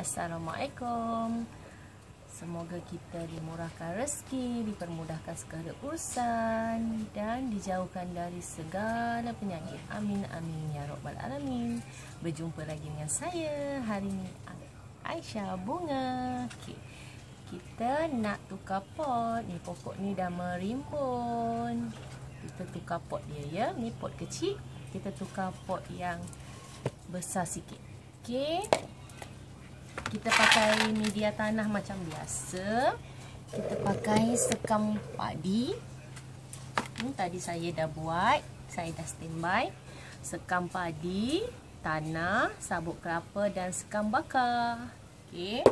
Assalamualaikum. Semoga kita dimurahkan rezeki, dipermudahkan segala urusan dan dijauhkan dari segala penyakit. Amin amin ya rabbal alamin. Berjumpa lagi dengan saya hari ini, Aisyah Bunga. Okay. Kita nak tukar pot. Ni pokok ni dah merimbun. Kita tukar pot dia ya. Ni pot kecil. Kita tukar pot yang besar sikit. Okey. Kita pakai media tanah macam biasa. Kita pakai sekam padi. Tadi saya dah buat. Saya dah standby. Sekam padi, tanah, sabut kelapa dan sekam bakar. Okey.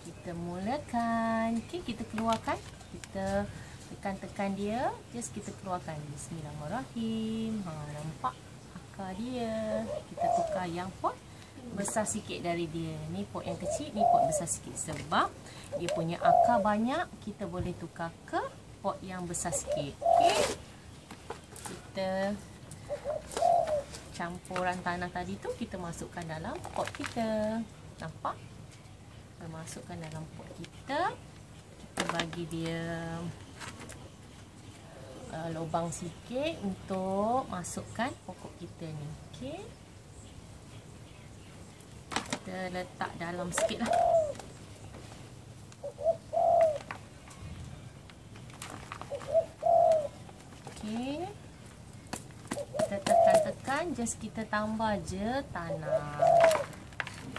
Kita mulakan. Okey, kita keluarkan. Kita tekan-tekan dia. Just kita keluarkan. Bismillahirrahmanirrahim. Nampak akar dia. Kita tukar yang pot besar sikit dari dia. Ni pot yang kecil, ni pot besar sikit. Sebab dia punya akar banyak, kita boleh tukar ke pot yang besar sikit. Okey. Kita campuran tanah tadi tu kita masukkan dalam pot kita. Nampak? Kita masukkan dalam pot kita. Kita bagi dia lubang sikit untuk masukkan pokok kita ni. Okey. Kita letak dalam sikit lah. Okey. Kita tekan-tekan, just kita tambah je tanah.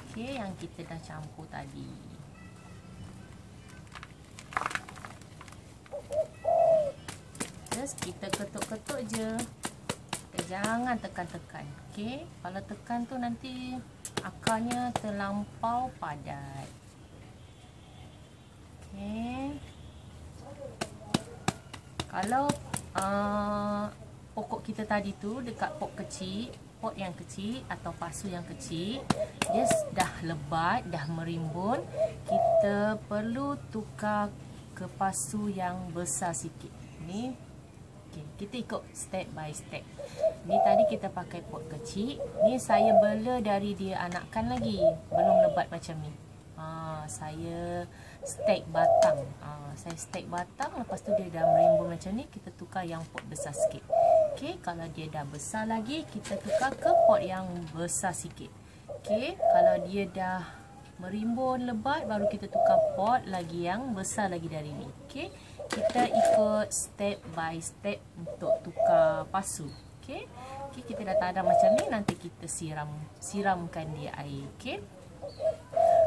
Okey, yang kita dah campur tadi. Just kita ketuk-ketuk je. Jangan tekan-tekan. Okey, kalau tekan tu nanti akarnya terlampau padat. Okey. Kalau pokok kita tadi tu dekat pot kecil, pot yang kecil atau pasu yang kecil, dia dah lebat, dah merimbun, kita perlu tukar ke pasu yang besar sikit. Ni okay, kita ikut step by step. Ni tadi kita pakai pot kecil. Ni saya bela dari dia anakan lagi. Belum lebat macam ni. Saya stack batang. Saya stack batang. Lepas tu dia dah merimbun macam ni. Kita tukar yang pot besar sikit. Okey, kalau dia dah besar lagi, kita tukar ke pot yang besar sikit. Okey, kalau dia dah merimbun lebat, baru kita tukar pot lagi yang besar lagi dari ni. Okey. Kita ikut step by step untuk tukar pasu. Okey. Okey, kita dah tadam macam ni, nanti kita siramkan dia air. Okey.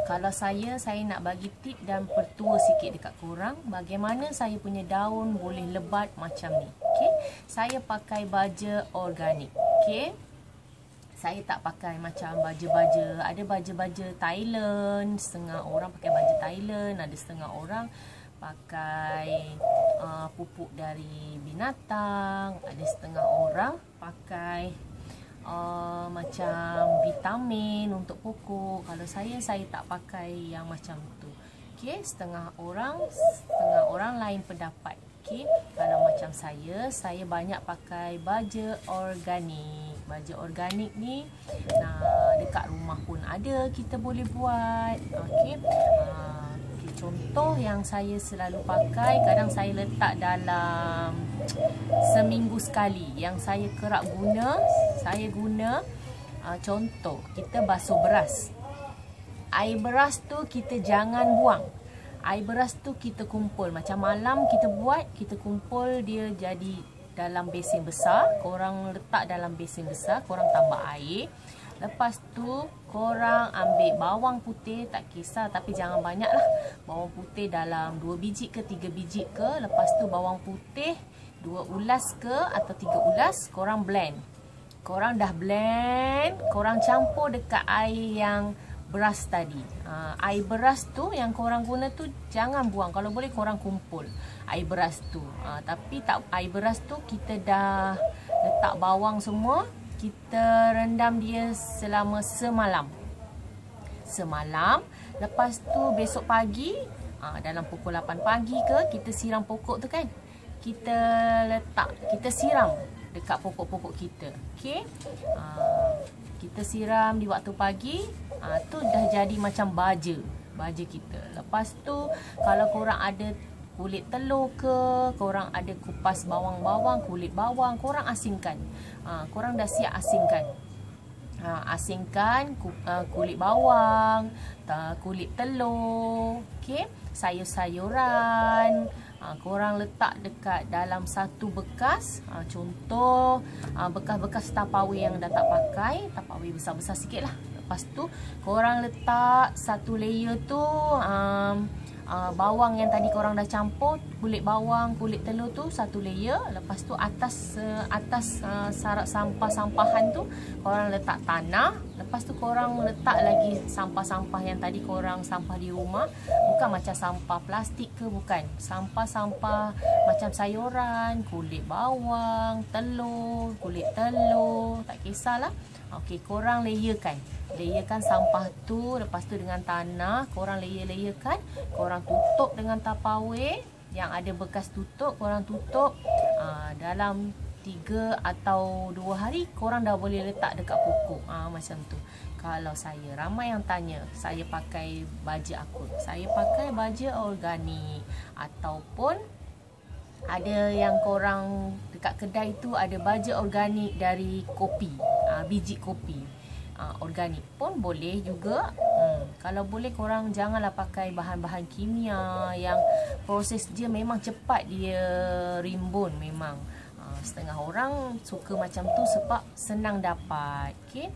Kalau saya nak bagi tip dan pertua sikit dekat korang, bagaimana saya punya daun boleh lebat macam ni. Okey. Saya pakai baja organik. Okey. Saya tak pakai macam baja-baja. Ada baja-baja Thailand, setengah orang pakai baja Thailand, ada setengah orang pakai pupuk dari binatang, ada setengah orang pakai macam vitamin untuk pokok. Kalau saya tak pakai yang macam tu. Okey, setengah orang lain pendapat. Okey, kalau macam saya banyak pakai baja organik. Baja organik ni dekat rumah pun ada, kita boleh buat. Okey. Contoh yang saya selalu pakai, kadang saya letak dalam seminggu sekali. Yang saya kerap guna, contoh kita basuh beras. Air beras tu kita jangan buang. Air beras tu kita kumpul. Macam malam kita buat, kita kumpul dia jadi dalam besen besar. Korang letak dalam besen besar, korang tambah air. Lepas tu korang ambil bawang putih, tak kisah tapi jangan banyak lah. Bawang putih dalam 2 biji ke 3 biji ke. Lepas tu bawang putih 2 ulas ke atau 3 ulas, korang blend. Korang dah blend, korang campur dekat air yang beras tadi. Air beras tu yang korang guna tu jangan buang. Kalau boleh korang kumpul air beras tu. Tapi air beras tu kita dah letak bawang semua. Kita rendam dia selama semalam. Lepas tu besok pagi, dalam pukul 8 pagi ke, kita siram pokok tu kan. Kita siram dekat pokok-pokok kita. Okey. Kita siram di waktu pagi, tu dah jadi macam baja kita. Lepas tu kalau korang ada kulit telur ke, korang ada kupas bawang-bawang, kulit bawang, korang asingkan. Korang dah siap asingkan. Asingkan kulit bawang, kulit telur, okey, sayur-sayuran. Korang letak dekat dalam satu bekas. Contoh bekas-bekas Tupperware yang dah tak pakai, Tupperware besar-besar sikit lah. Lepas tu korang letak satu layer tu bawang yang tadi korang dah campur, kulit bawang, kulit telur tu satu layer. Lepas tu atas sarak sampah-sampahan tu korang letak tanah. Lepas tu korang letak lagi sampah-sampah yang tadi korang sampah di rumah. Bukan macam sampah plastik ke, bukan. Sampah-sampah macam sayuran, kulit bawang, telur, kulit telur, tak kisahlah. Okey, korang layerkan sampah tu. Lepas tu dengan tanah korang layerkan. Korang tutup dengan Tupperware yang ada bekas tutup. Korang tutup dalam 3 atau 2 hari korang dah boleh letak dekat pokok. Macam tu. Kalau saya, ramai yang tanya, saya pakai baja apa? Saya pakai baja organik. Ataupun ada yang korang dekat kedai tu ada baja organik dari kopi, biji kopi. Organik pun boleh juga. Kalau boleh korang janganlah pakai bahan-bahan kimia yang proses dia memang cepat dia rimbun memang. Setengah orang suka macam tu sebab senang dapat. Okey.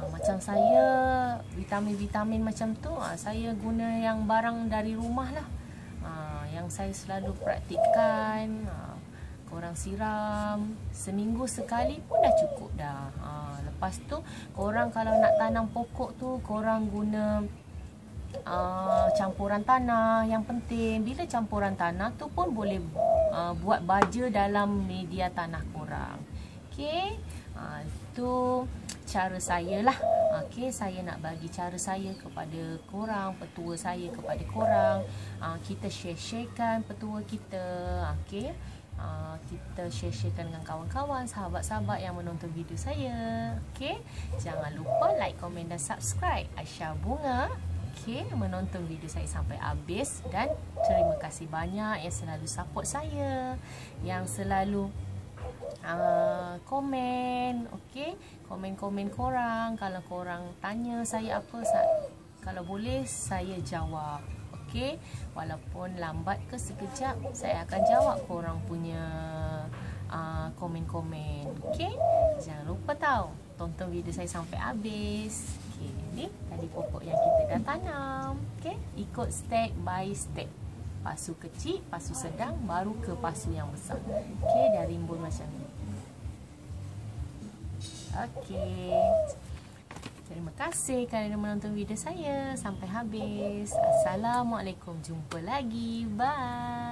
Macam saya, vitamin-vitamin macam tu, saya guna yang barang dari rumah lah. Yang saya selalu praktikkan. Korang siram seminggu sekali pun dah cukup dah. Lepas tu korang kalau nak tanam pokok tu korang guna campuran tanah. Yang penting bila campuran tanah tu pun boleh buat baja dalam media tanah korang. Okey, itu cara saya lah. Okey, saya nak bagi cara saya kepada korang, petua saya kepada korang. Kita share-sharekan petua kita. Okey, kita share-sharekan dengan kawan-kawan, sahabat-sahabat yang menonton video saya. Okey, jangan lupa like, komen dan subscribe. Aisyah Bunga. Okey, menonton video saya sampai habis. Dan terima kasih banyak yang selalu support saya, yang selalu komen. Okey, komen-komen korang. Kalau korang tanya saya apa, kalau boleh saya jawab. Okey, walaupun lambat ke sekejap, saya akan jawab korang punya komen-komen. Okey, jangan lupa tahu tonton video saya sampai habis. Okey, ni tadi pokok yang kita dah tanam. Okey, ikut step by step. Pasu kecil, pasu sedang, baru ke pasu yang besar. Okey, dah rimbun macam ni. Okey, terima kasih kerana menonton video saya sampai habis. Assalamualaikum, jumpa lagi. Bye.